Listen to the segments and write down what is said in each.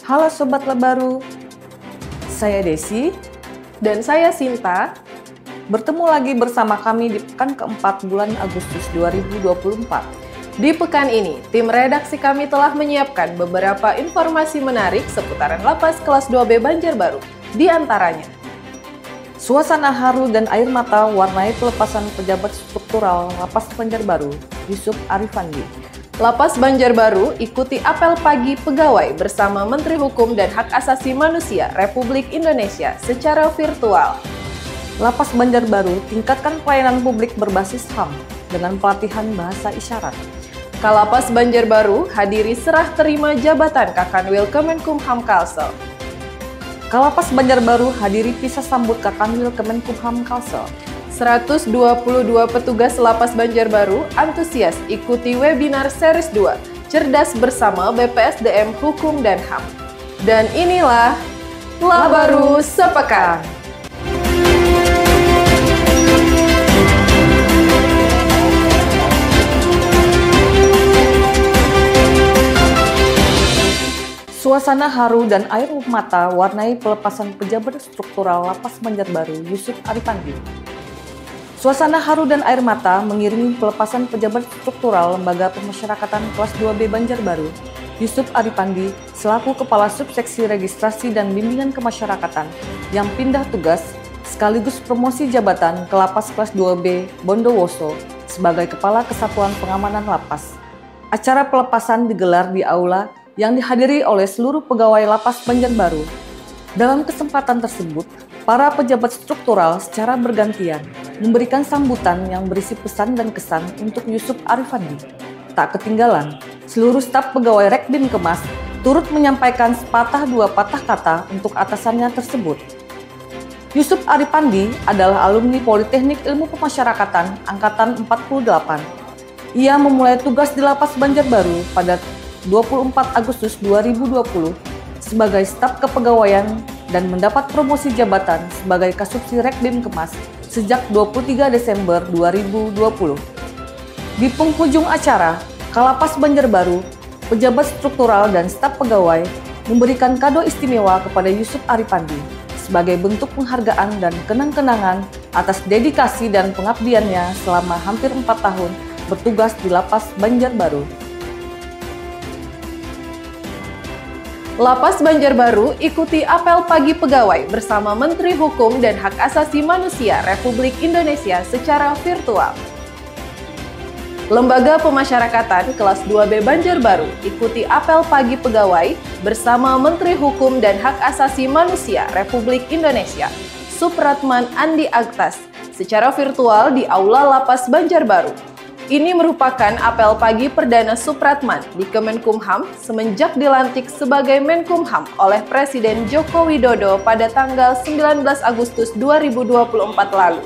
Halo Sobat Lebaru, saya Desi dan saya Sinta. Bertemu lagi bersama kami di pekan keempat bulan Agustus 2024. Di pekan ini, tim redaksi kami telah menyiapkan beberapa informasi menarik seputaran Lapas Kelas 2B Banjarbaru. Di antaranya, suasana haru dan air mata warnai pelepasan pejabat struktural Lapas Banjarbaru, Yusuf Arifandi. Lapas Banjarbaru ikuti apel pagi pegawai bersama Menteri Hukum dan Hak Asasi Manusia Republik Indonesia secara virtual. Lapas Banjarbaru tingkatkan pelayanan publik berbasis HAM dengan pelatihan bahasa isyarat. Kalapas Banjarbaru hadiri serah terima jabatan Kakanwil Kemenkumham Kalsel. Kalapas Banjarbaru hadiri pisah sambut Kakanwil Kemenkumham Kalsel. 122 petugas Lapas Banjarbaru antusias ikuti webinar series 2, Cerdas Bersama BPSDM Hukum dan HAM. Dan inilah Labaru Sepekan. Suasana haru dan air mata warnai pelepasan pejabat struktural Lapas Banjarbaru, Yusuf Arifandi. Suasana haru dan air mata mengiringi pelepasan pejabat struktural Lembaga Pemasyarakatan Kelas 2B Banjarbaru, Yusuf Arifandi, selaku Kepala Subseksi Registrasi dan Bimbingan Kemasyarakatan yang pindah tugas sekaligus promosi jabatan ke Lapas Kelas 2B Bondowoso sebagai Kepala Kesatuan Pengamanan Lapas. Acara pelepasan digelar di aula yang dihadiri oleh seluruh pegawai Lapas Banjarbaru. Dalam kesempatan tersebut, para pejabat struktural secara bergantian memberikan sambutan yang berisi pesan dan kesan untuk Yusuf Arifandi. Tak ketinggalan, seluruh staf pegawai Rekbin Kemas turut menyampaikan sepatah dua patah kata untuk atasannya tersebut. Yusuf Arifandi adalah alumni Politeknik Ilmu Pemasyarakatan Angkatan 48. Ia memulai tugas di Lapas Banjarbaru pada 24 Agustus 2020 sebagai staf kepegawaian dan mendapat promosi jabatan sebagai Kasubsi Rekbin Kemas sejak 23 Desember 2020. Di penghujung acara, Kalapas Banjarbaru, pejabat struktural dan staf pegawai memberikan kado istimewa kepada Yusuf Arifandi sebagai bentuk penghargaan dan kenang-kenangan atas dedikasi dan pengabdiannya selama hampir 4 tahun bertugas di Lapas Banjarbaru. Lapas Banjarbaru ikuti apel pagi pegawai bersama Menteri Hukum dan Hak Asasi Manusia Republik Indonesia secara virtual. Lembaga Pemasyarakatan Kelas 2B Banjarbaru ikuti apel pagi pegawai bersama Menteri Hukum dan Hak Asasi Manusia Republik Indonesia, Supratman Andi Aktas, secara virtual di Aula Lapas Banjarbaru. Ini merupakan apel pagi perdana Supratman di Kemenkumham semenjak dilantik sebagai Menkumham oleh Presiden Joko Widodo pada tanggal 19 Agustus 2024 lalu.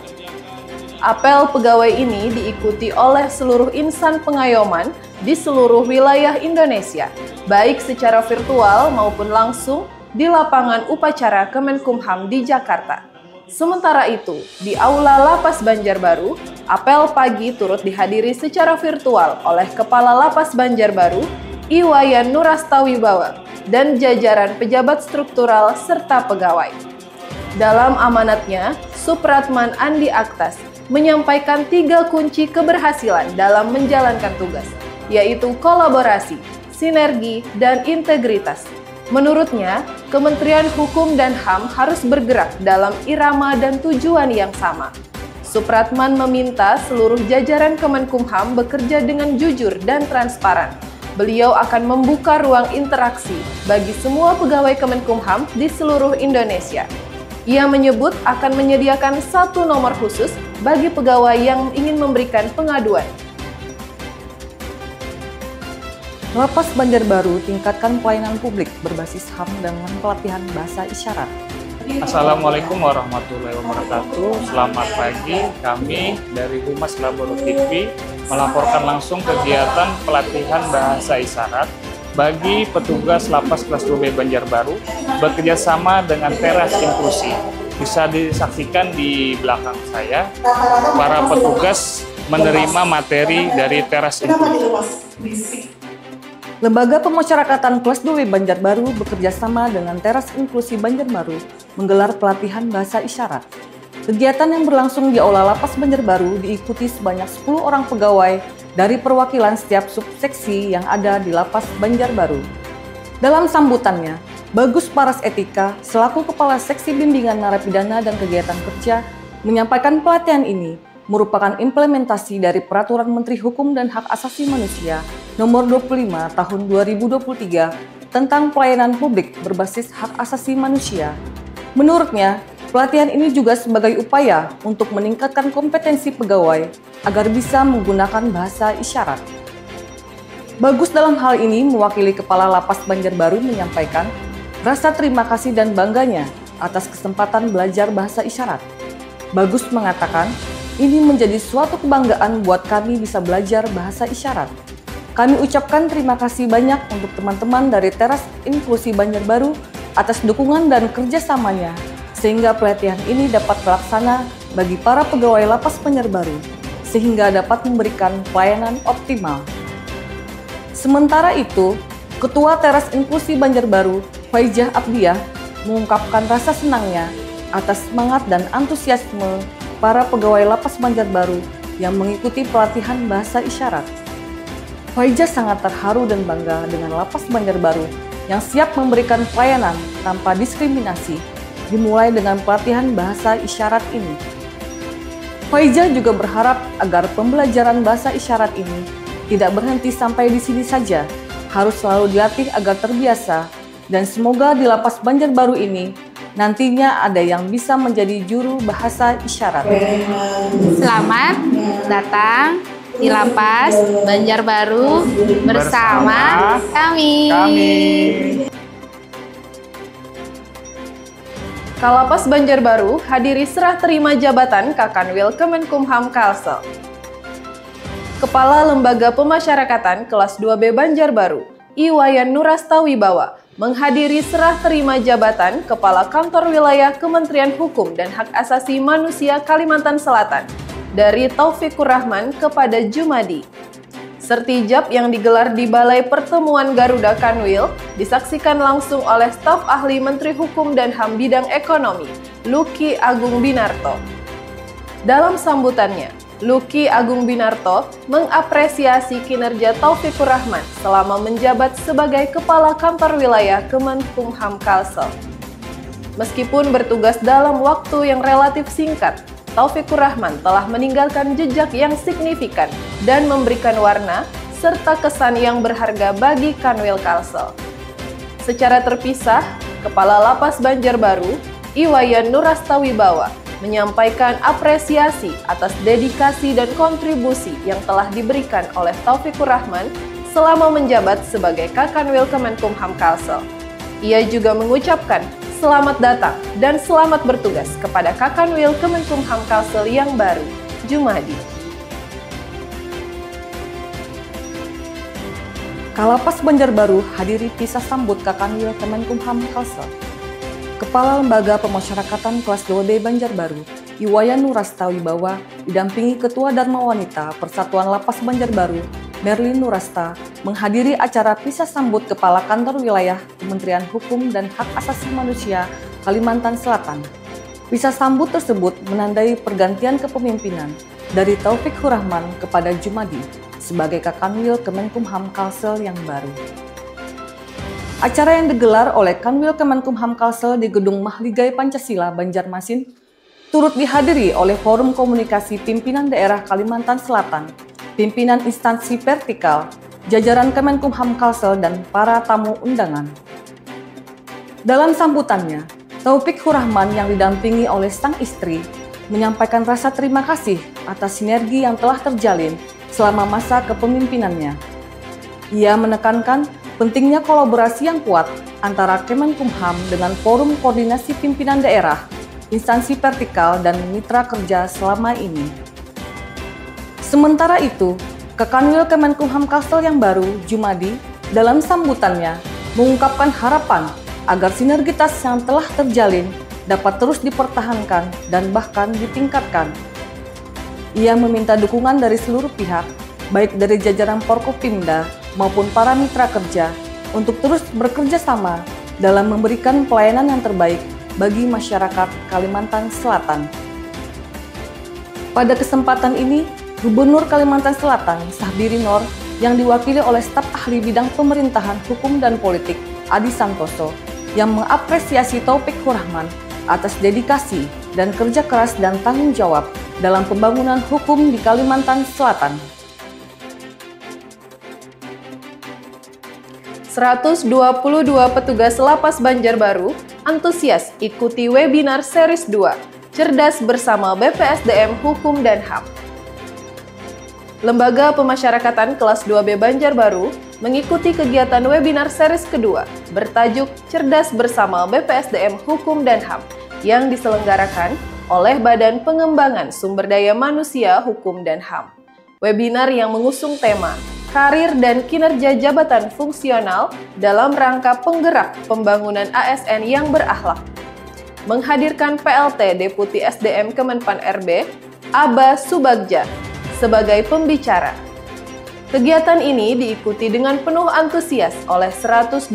Apel pegawai ini diikuti oleh seluruh insan pengayoman di seluruh wilayah Indonesia, baik secara virtual maupun langsung di lapangan upacara Kemenkumham di Jakarta. Sementara itu, di Aula Lapas Banjarbaru, apel pagi turut dihadiri secara virtual oleh Kepala Lapas Banjarbaru, Iwayan Nurastawibawa, dan jajaran pejabat struktural serta pegawai. Dalam amanatnya, Supratman Andi Aktas menyampaikan 3 kunci keberhasilan dalam menjalankan tugas, yaitu kolaborasi, sinergi, dan integritas. Menurutnya, Kementerian Hukum dan HAM harus bergerak dalam irama dan tujuan yang sama. Supratman meminta seluruh jajaran Kemenkumham bekerja dengan jujur dan transparan. Beliau akan membuka ruang interaksi bagi semua pegawai Kemenkumham di seluruh Indonesia. Ia menyebut akan menyediakan 1 nomor khusus bagi pegawai yang ingin memberikan pengaduan. Lapas Banjarbaru tingkatkan pelayanan publik berbasis HAM dengan pelatihan bahasa isyarat. Assalamualaikum warahmatullahi wabarakatuh. Selamat pagi, kami dari Humas Labaru TV melaporkan langsung kegiatan pelatihan bahasa isyarat bagi petugas Lapas Kelas 2B Banjarbaru bekerjasama dengan Teras Inklusi. Bisa disaksikan di belakang saya, para petugas menerima materi dari Teras Inklusi. Lembaga Pemasyarakatan Kelas 2B Banjarbaru bekerja sama dengan Teras Inklusi Banjarbaru menggelar pelatihan bahasa isyarat. Kegiatan yang berlangsung di Aula Lapas Banjarbaru diikuti sebanyak 10 orang pegawai dari perwakilan setiap subseksi yang ada di Lapas Banjarbaru. Dalam sambutannya, Bagus Paras Etika selaku Kepala Seksi Bimbingan Narapidana dan Kegiatan Kerja menyampaikan pelatihan ini merupakan implementasi dari Peraturan Menteri Hukum dan Hak Asasi Manusia Nomor 25 Tahun 2023 tentang pelayanan publik berbasis hak asasi manusia. Menurutnya, pelatihan ini juga sebagai upaya untuk meningkatkan kompetensi pegawai agar bisa menggunakan bahasa isyarat. Bagus dalam hal ini mewakili Kepala Lapas Banjarbaru menyampaikan rasa terima kasih dan bangganya atas kesempatan belajar bahasa isyarat. Bagus mengatakan, ini menjadi suatu kebanggaan buat kami bisa belajar bahasa isyarat. Kami ucapkan terima kasih banyak untuk teman-teman dari Teras Inklusi Banjarbaru atas dukungan dan kerjasamanya, sehingga pelatihan ini dapat terlaksana bagi para pegawai Lapas Banjarbaru, sehingga dapat memberikan pelayanan optimal. Sementara itu, Ketua Teras Inklusi Banjarbaru, Faijah Abdiah, mengungkapkan rasa senangnya atas semangat dan antusiasme para pegawai Lapas Banjarbaru yang mengikuti pelatihan bahasa isyarat. Faijah sangat terharu dan bangga dengan Lapas Banjarbaru yang siap memberikan pelayanan tanpa diskriminasi, dimulai dengan pelatihan bahasa isyarat ini. Faijah juga berharap agar pembelajaran bahasa isyarat ini tidak berhenti sampai di sini saja, harus selalu dilatih agar terbiasa, dan semoga di Lapas Banjarbaru ini nantinya ada yang bisa menjadi juru bahasa isyarat. Selamat datang di Lapas Banjarbaru bersama kami. Kalapas Banjarbaru hadiri serah terima jabatan Kakanwil Kemenkumham Kalsel. Kepala Lembaga Pemasyarakatan Kelas 2B Banjarbaru, Iwayan Nurasta Wibawa, menghadiri serah terima jabatan Kepala Kantor Wilayah Kementerian Hukum dan Hak Asasi Manusia Kalimantan Selatan dari Taufikur Rahman kepada Jumadi. Sertijab yang digelar di Balai Pertemuan Garuda Kanwil disaksikan langsung oleh staf ahli Menteri Hukum dan HAM bidang ekonomi, Luki Agung Binarto. Dalam sambutannya, Luki Agung Binarto mengapresiasi kinerja Taufikur Rahman selama menjabat sebagai Kepala Kantor Wilayah Kemenkumham Kalsel. Meskipun bertugas dalam waktu yang relatif singkat, Taufikur Rahman telah meninggalkan jejak yang signifikan dan memberikan warna serta kesan yang berharga bagi Kanwil Kalsel. Secara terpisah, Kepala Lapas Banjarbaru, Iwayan Nurasta Wibawa, menyampaikan apresiasi atas dedikasi dan kontribusi yang telah diberikan oleh Taufikur Rahman selama menjabat sebagai Kakanwil Kemenkumham Kalsel. Ia juga mengucapkan selamat datang dan selamat bertugas kepada Kakanwil Kemenkumham Kalsel yang baru, Jumadi. Kalapas Banjarbaru hadiri pisah sambut Kakanwil Kemenkumham Kalsel. Kepala Lembaga Pemasyarakatan Kelas 2B Banjarbaru, Iwayan Nurasta Wibawa, didampingi Ketua Dharma Wanita Persatuan Lapas Banjarbaru, Merlin Nurasta, menghadiri acara pisah sambut Kepala Kantor Wilayah Kementerian Hukum dan Hak Asasi Manusia Kalimantan Selatan. Pisah sambut tersebut menandai pergantian kepemimpinan dari Taufikur Rahman kepada Jumadi sebagai Kakanwil Kemenkumham Kalsel yang baru. Acara yang digelar oleh Kanwil Kemenkumham Kalsel di Gedung Mahligai Pancasila, Banjarmasin, turut dihadiri oleh Forum Komunikasi Pimpinan Daerah Kalimantan Selatan, pimpinan instansi vertikal, jajaran Kemenkumham Kalsel, dan para tamu undangan. Dalam sambutannya, Taufikur Rahman yang didampingi oleh sang istri menyampaikan rasa terima kasih atas sinergi yang telah terjalin selama masa kepemimpinannya. Ia menekankan pentingnya kolaborasi yang kuat antara Kemenkumham dengan Forum Koordinasi Pimpinan Daerah, instansi vertikal, dan mitra kerja selama ini. Sementara itu, Kakanwil Kemenkumham Kalsel yang baru, Jumadi, dalam sambutannya mengungkapkan harapan agar sinergitas yang telah terjalin dapat terus dipertahankan dan bahkan ditingkatkan. Ia meminta dukungan dari seluruh pihak, baik dari jajaran Forkopimda, maupun para mitra kerja untuk terus bekerja sama dalam memberikan pelayanan yang terbaik bagi masyarakat Kalimantan Selatan. Pada kesempatan ini, Gubernur Kalimantan Selatan, Sahbiri Noor, yang diwakili oleh staf ahli bidang pemerintahan, hukum, dan politik, Adi Santoso, yang mengapresiasi Taufik Rahman atas dedikasi dan kerja keras dan tanggung jawab dalam pembangunan hukum di Kalimantan Selatan. 122 petugas Lapas Banjarbaru antusias ikuti webinar series 2, Cerdas Bersama BPSDM Hukum dan HAM. Lembaga Pemasyarakatan kelas 2B Banjarbaru mengikuti kegiatan webinar series kedua bertajuk Cerdas Bersama BPSDM Hukum dan HAM yang diselenggarakan oleh Badan Pengembangan Sumber Daya Manusia Hukum dan HAM. Webinar yang mengusung tema Karir dan Kinerja Jabatan Fungsional dalam rangka penggerak pembangunan ASN yang berakhlak. Menghadirkan PLT Deputi SDM Kemenpan RB, Aba Subagja, sebagai pembicara. Kegiatan ini diikuti dengan penuh antusias oleh 122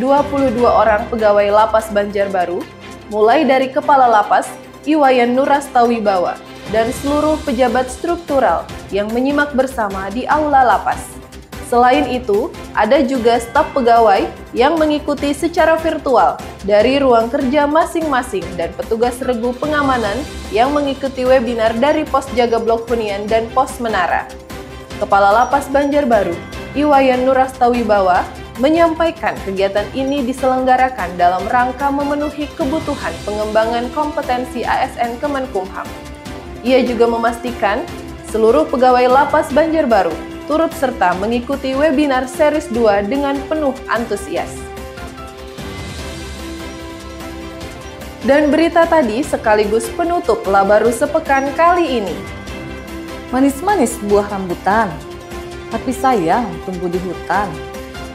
orang pegawai Lapas Banjarbaru, mulai dari Kepala Lapas, Iwayan Nurastawibawa, dan seluruh pejabat struktural yang menyimak bersama di Aula Lapas. Selain itu, ada juga staf pegawai yang mengikuti secara virtual dari ruang kerja masing-masing dan petugas regu pengamanan yang mengikuti webinar dari Pos Jaga Blok Hunian dan Pos Menara. Kepala Lapas Banjarbaru, Iwayan Nurastawibawa, menyampaikan kegiatan ini diselenggarakan dalam rangka memenuhi kebutuhan pengembangan kompetensi ASN Kemenkumham. Ia juga memastikan seluruh pegawai Lapas Banjarbaru turut serta mengikuti webinar series 2 dengan penuh antusias. Dan berita tadi sekaligus penutup Labaru sepekan kali ini. Manis-manis buah rambutan, tapi sayang tumbuh di hutan.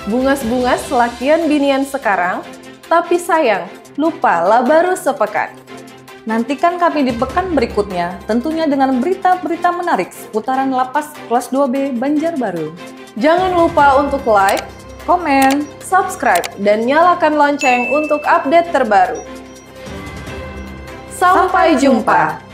Bungas-bungas lakian binian sekarang, tapi sayang lupa Labaru sepekan. Nantikan kami di pekan berikutnya, tentunya dengan berita-berita menarik seputaran Lapas kelas 2B Banjarbaru. Jangan lupa untuk like, Komen, subscribe, dan nyalakan lonceng untuk update terbaru. Sampai jumpa!